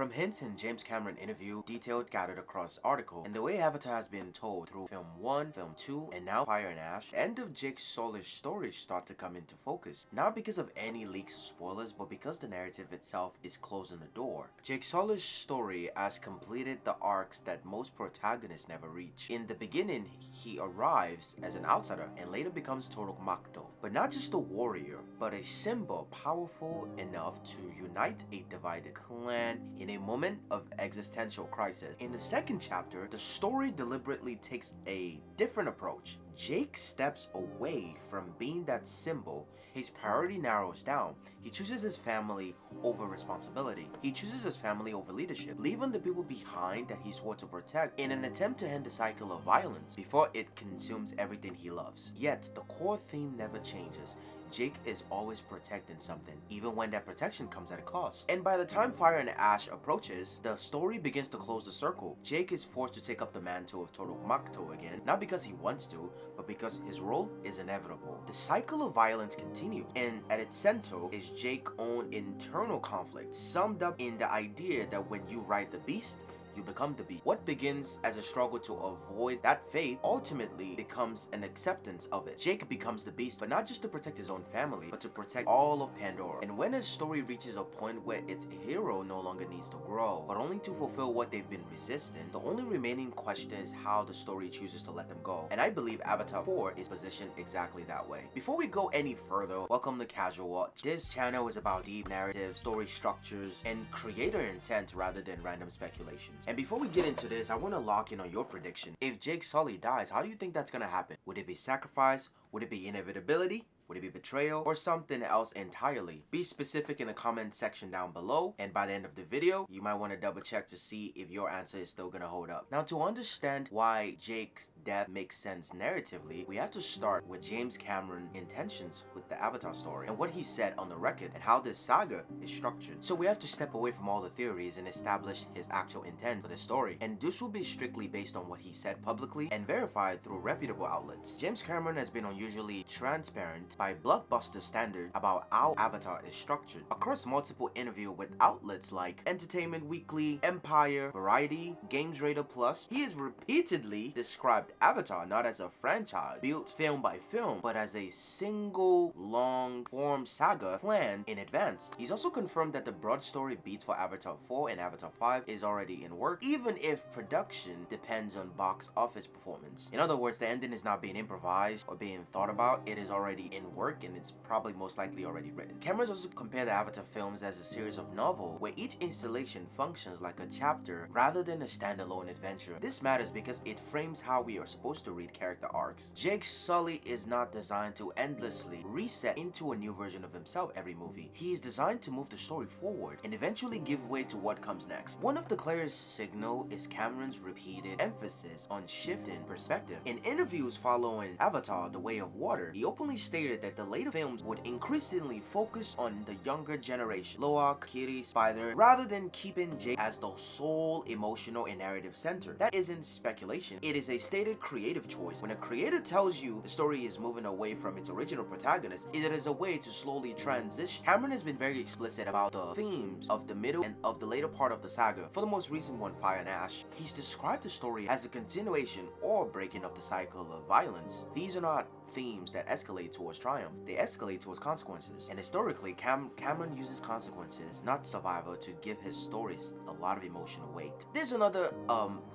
From hints in James Cameron interview, details gathered across article, and the way Avatar has been told through film 1, film 2, and now Fire and Ash, the end of Jake Sully's story start to come into focus. Not because of any leaks or spoilers, but because the narrative itself is closing the door. Jake Sully's story has completed the arcs that most protagonists never reach. In the beginning, he arrives as an outsider and later becomes Toruk Makto, but not just a warrior, but a symbol powerful enough to unite a divided clan in a moment of existential crisis. In the second chapter, the story deliberately takes a different approach. Jake steps away from being that symbol. His priority narrows down. He chooses his family over responsibility. He chooses his family over leadership, leaving the people behind that he swore to protect in an attempt to end the cycle of violence before it consumes everything he loves. Yet, the core theme never changes. Jake is always protecting something, even when that protection comes at a cost. And by the time Fire and Ash approaches, the story begins to close the circle. Jake is forced to take up the mantle of Toruk Makto again, not because he wants to, but because his role is inevitable. The cycle of violence continues, and at its center is Jake's own internal conflict, summed up in the idea that when you ride the beast, you become the beast. What begins as a struggle to avoid that fate ultimately becomes an acceptance of it. Jake becomes the beast, but not just to protect his own family, but to protect all of Pandora. And when his story reaches a point where its hero no longer needs to grow, but only to fulfill what they've been resisting, the only remaining question is how the story chooses to let them go. And I believe Avatar 4 is positioned exactly that way. Before we go any further, welcome to Casual Watch. This channel is about deep narratives, story structures, and creator intent rather than random speculation. And before we get into this, I want to lock in on your prediction. If Jake Sully dies, how do you think that's gonna happen? Would it be sacrifice? Would it be inevitability? Would it be betrayal or something else entirely? Be specific in the comment section down below, and by the end of the video, you might want to double check to see if your answer is still gonna hold up. Now, to understand why Jake's death makes sense narratively, we have to start with James Cameron's intentions with the Avatar story and what he said on the record and how this saga is structured. So we have to step away from all the theories and establish his actual intent for the story, and this will be strictly based on what he said publicly and verified through reputable outlets. James Cameron has been unusually transparent by blockbuster standard about how Avatar is structured. Across multiple interviews with outlets like Entertainment Weekly, Empire, Variety, Games Radar Plus, he has repeatedly described Avatar not as a franchise built film by film, but as a single long-form saga planned in advance. He's also confirmed that the broad story beats for Avatar 4 and Avatar 5 is already in work, even if production depends on box office performance. In other words, the ending is not being improvised or being thought about, it is already in work, and it's probably most likely already written. Cameron's also compared the Avatar films as a series of novels where each installation functions like a chapter rather than a standalone adventure. This matters because it frames how we are supposed to read character arcs. Jake Sully is not designed to endlessly reset into a new version of himself every movie. He is designed to move the story forward and eventually give way to what comes next. One of the clearest signal is Cameron's repeated emphasis on shifting perspective. In interviews following Avatar: The Way of Water, he openly stated that the later films would increasingly focus on the younger generation, Loak, Kiri, Spider, rather than keeping Jake as the sole emotional and narrative center. That isn't speculation, it is a stated creative choice. When a creator tells you the story is moving away from its original protagonist, it is a way to slowly transition. Cameron has been very explicit about the themes of the middle and of the later part of the saga. For the most recent one, Fire and Ash, he's described the story as a continuation or breaking of the cycle of violence. These are not themes that escalate towards triumph, they escalate towards consequences. And historically, Cameron uses consequences, not survival, to give his stories a lot of emotional weight. There's another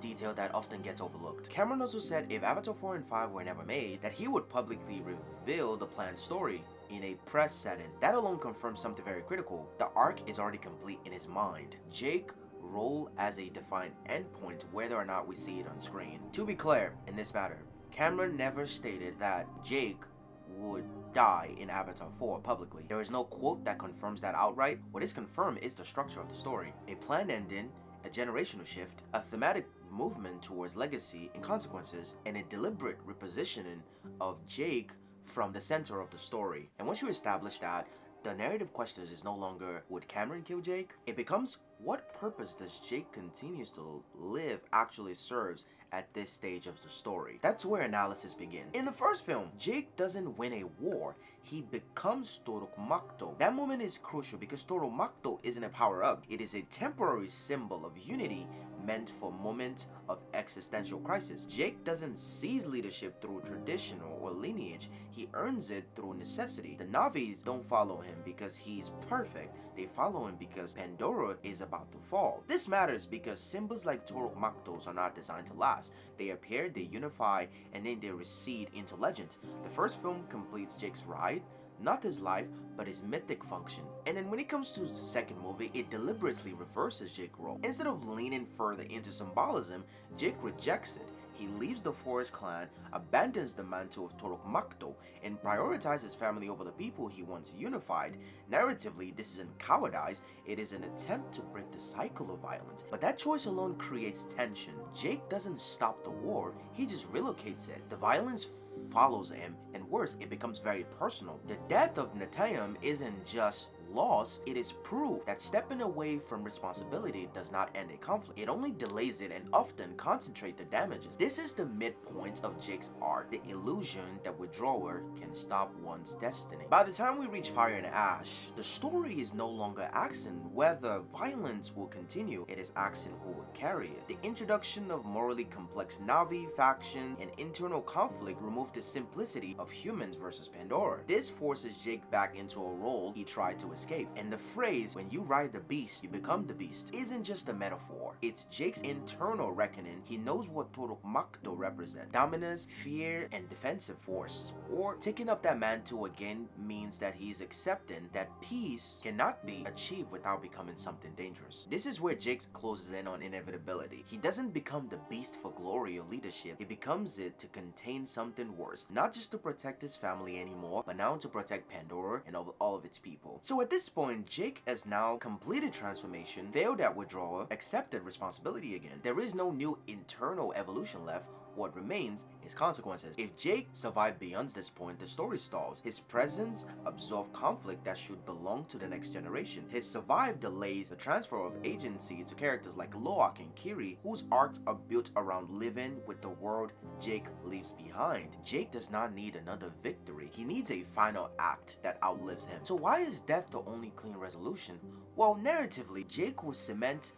detail that often gets overlooked. Cameron also said if Avatar 4 and 5 were never made, that he would publicly reveal the planned story in a press setting. That alone confirms something very critical. The arc is already complete in his mind. Jake role as a defined endpoint whether or not we see it on screen. To be clear in this matter, Cameron never stated that Jake would die in Avatar 4 publicly. There is no quote that confirms that outright. What is confirmed is the structure of the story. A planned ending, a generational shift, a thematic movement towards legacy and consequences, and a deliberate repositioning of Jake from the center of the story. And once you establish that, the narrative question is no longer would Cameron kill Jake? It becomes what purpose does Jake continues to live actually serves at this stage of the story. That's where analysis begins. In the first film, Jake doesn't win a war, he becomes Toruk Makto. That moment is crucial because Toruk Makto isn't a power-up, it is a temporary symbol of unity meant for moments of existential crisis. Jake doesn't seize leadership through tradition or lineage, he earns it through necessity. The Navis don't follow him because he's perfect, they follow him because Pandora is about to fall. This matters because symbols like Toruk Maktos are not designed to last. They appear, they unify, and then they recede into legend. The first film completes Jake's ride, not his life, but his mythic function. And then when it comes to the second movie, it deliberately reverses Jake's role. Instead of leaning further into symbolism, Jake rejects it. He leaves the Forest clan, abandons the mantle of Toruk Makto, and prioritizes his family over the people he once unified. Narratively, this isn't cowardice, it is an attempt to break the cycle of violence. But that choice alone creates tension. Jake doesn't stop the war, he just relocates it. The violence follows him, and worse, it becomes very personal. The death of Neytiri isn't just loss, it is proof that stepping away from responsibility does not end a conflict. It only delays it and often concentrates the damages. This is the midpoint of Jake's arc, the illusion that withdrawal can stop one's destiny. By the time we reach Fire and Ash, the story is no longer asking whether violence will continue, it is asking who will carry it. The introduction of morally complex Navi, faction, and internal conflict remove the simplicity of humans versus Pandora. This forces Jake back into a role he tried to escape. And the phrase, when you ride the beast, you become the beast, isn't just a metaphor. It's Jake's internal reckoning. He knows what Toruk Makto represents. Dominance, fear, and defensive force. Or taking up that mantle again means that he's accepting that peace cannot be achieved without becoming something dangerous. This is where Jake closes in on inevitability. He doesn't become the beast for glory or leadership. He becomes it to contain something worse. Not just to protect his family anymore, but now to protect Pandora and all of its people. So at this point, Jake has now completed transformation, failed at withdrawal, accepted responsibility again. There is no new internal evolution left. What remains is consequences. If Jake survived beyond this point, the story stalls. His presence absorbs conflict that should belong to the next generation. His survive delays the transfer of agency to characters like Loak and Kiri, whose arcs are built around living with the world Jake leaves behind. Jake does not need another victory. He needs a final act that outlives him. So why is death the only clean resolution? Well, narratively, Jake will cement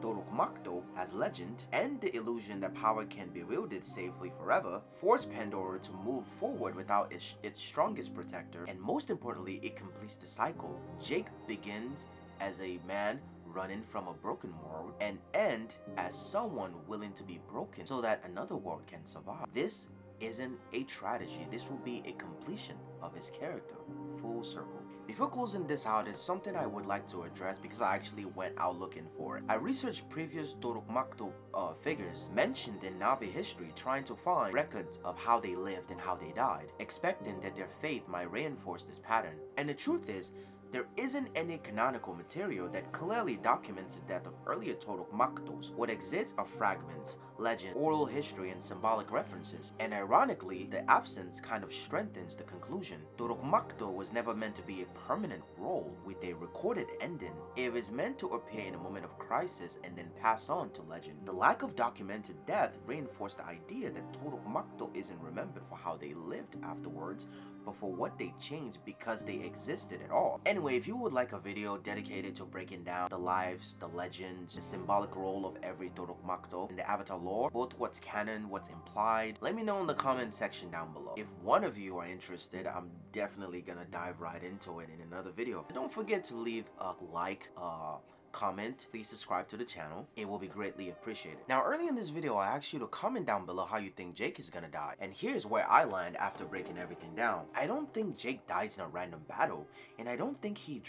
Toruk Makto as legend, and the illusion that power can be wielded safely forever, force Pandora to move forward without its strongest protector, and most importantly, it completes the cycle. Jake begins as a man running from a broken world and end as someone willing to be broken so that another world can survive. This isn't a tragedy, this will be a completion of his character, full circle. Before closing this out, there's something I would like to address because I actually went out looking for it. I researched previous Toruk Makto figures mentioned in Navi history, trying to find records of how they lived and how they died, expecting that their fate might reinforce this pattern. And the truth is, there isn't any canonical material that clearly documents the death of earlier Toruk Maktos. What exists are fragments, legend, oral history, and symbolic references. And ironically, the absence kind of strengthens the conclusion. Toruk Makto was never meant to be a permanent role with a recorded ending. It was meant to appear in a moment of crisis and then pass on to legend. The lack of documented death reinforced the idea that Toruk Makto isn't remembered for how they lived afterwards, but for what they changed because they existed at all. Anyway, if you would like a video dedicated to breaking down the lives, the legends, the symbolic role of every Toruk Makto in the Avatar lore, both what's canon, what's implied, let me know in the comment section down below. If one of you are interested, I'm definitely gonna dive right into it in another video. Don't forget to leave a like, comment, please subscribe to the channel, it will be greatly appreciated. Now early in this video I asked you to comment down below how you think Jake is gonna die, and here's where I land after breaking everything down. I don't think Jake dies in a random battle, and I don't think he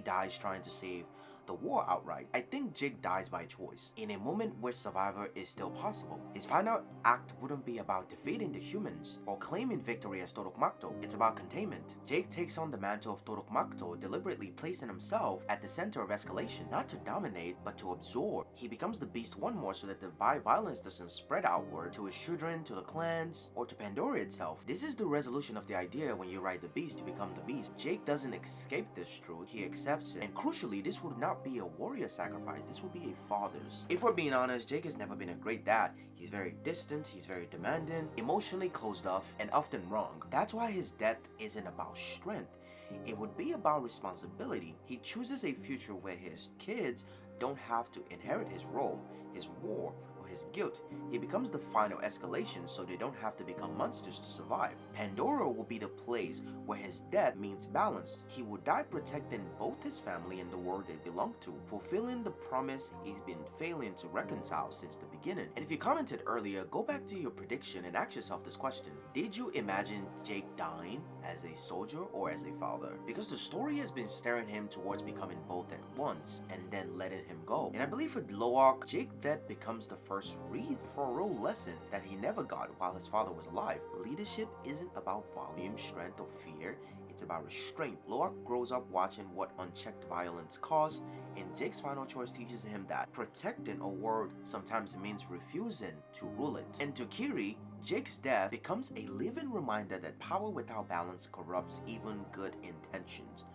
dies trying to save the war outright. I think Jake dies by choice, in a moment where survivor is still possible. His final act wouldn't be about defeating the humans or claiming victory as Toruk Makto, it's about containment. Jake takes on the mantle of Toruk Makto, deliberately placing himself at the center of escalation, not to dominate, but to absorb. He becomes the beast one more so that the violence doesn't spread outward to his children, to the clans, or to Pandora itself. This is the resolution of the idea: when you ride the beast, you become the beast. Jake doesn't escape this truth, he accepts it. And crucially, this would not not be a warrior sacrifice, this will be a father's. If we're being honest, Jake has never been a great dad. He's very distant, he's very demanding, emotionally closed off, and often wrong. That's why his death isn't about strength. It would be about responsibility. He chooses a future where his kids don't have to inherit his role, his war, or his guilt. He becomes the final escalation so they don't have to become monsters to survive. Pandora will be the place where his death means balance. He will die protecting both his family and the world they belong to, fulfilling the promise he's been failing to reconcile since the beginning. And if you commented earlier, go back to your prediction and ask yourself this question. Did you imagine Jake dying as a soldier or as a father? Because the story has been steering him towards becoming both at once and then letting him go. And I believe for Loak, Jake's death becomes the first read for a real lesson that he never got while his father was alive. Leadership isn't about volume, strength, or fear. It's about restraint. Loak grows up watching what unchecked violence costs, and Jake's final choice teaches him that protecting a world sometimes means refusing to rule it. And to Kiri, Jake's death becomes a living reminder that power without balance corrupts even good intentions.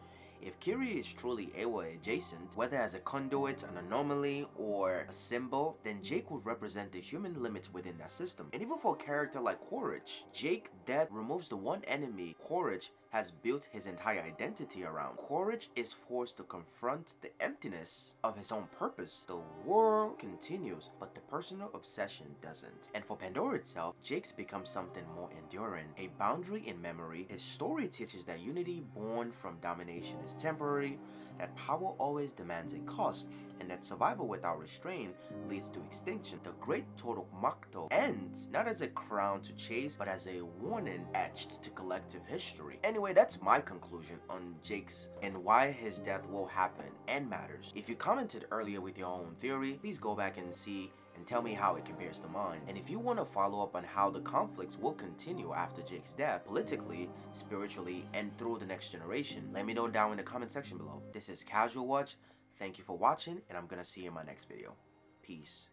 If Kiri is truly Ewa adjacent, whether as a conduit, an anomaly, or a symbol, then Jake would represent the human limits within that system. And even for a character like Quaritch, Jake's death removes the one enemy Quaritch has built his entire identity around. Quaritch is forced to confront the emptiness of his own purpose. The world continues, but the personal obsession doesn't. And for Pandora itself, Jake's becomes something more enduring, a boundary in memory. His story teaches that unity born from domination is temporary, that power always demands a cost, and that survival without restraint leads to extinction. The great Toruk Makto ends not as a crown to chase, but as a warning etched to collective history. Anyway, that's my conclusion on Jake's and why his death will happen and matters. If you commented earlier with your own theory, please go back and see and tell me how it compares to mine. And if you want to follow up on how the conflicts will continue after Jake's death, politically, spiritually, and through the next generation, let me know down in the comment section below. This is Casual Watch. Thank you for watching, and I'm gonna see you in my next video. Peace.